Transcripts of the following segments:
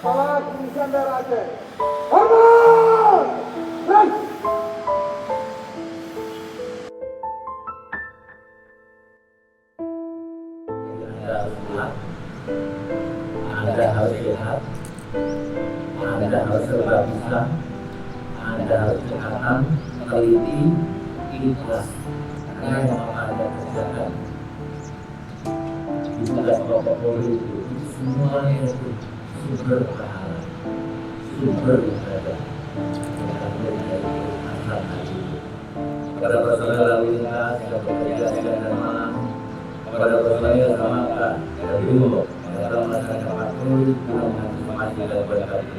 Kepala Kepolisian Daerah Aceh. Hormat! Strike! Anda harus sehat, Anda harus serba bisa, Anda harus cekatan, teliti, ikhlas. Karena yang Anda kerjakan di tugas Bapak Polri itu semuanya itu sumber pahala, sumber ibadah. Kepada personel lalu lintas yang bekerja siang dan malam, kepada personel Samaka dan Brimob yang telah melaksanakan patroli guna mengantisipasi dan berkati.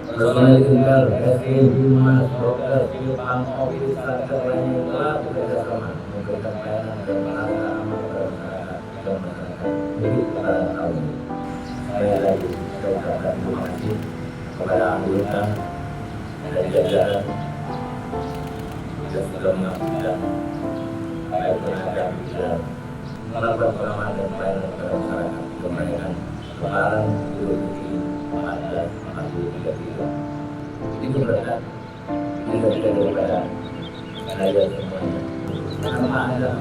Personel tinggal, SK, Humas, Dokter, Pilpang, Office, Satker lainnya yang telah bekerja sama memberikan pelayanan dan merasa aman kepada masyarakat dan masyarakat. Jadi kepada tahun ini, saya lagi saya ucapkan terima kasih kepada anggota dan jajaran yang sudah mengabdikan baik tenaga pikiran melakukan pengamanan dan pelayanan kepada masyarakat kemerdekaan Lebaran Idul Fitri 1443 itu berkat tidak daripada saya semuanya karena ada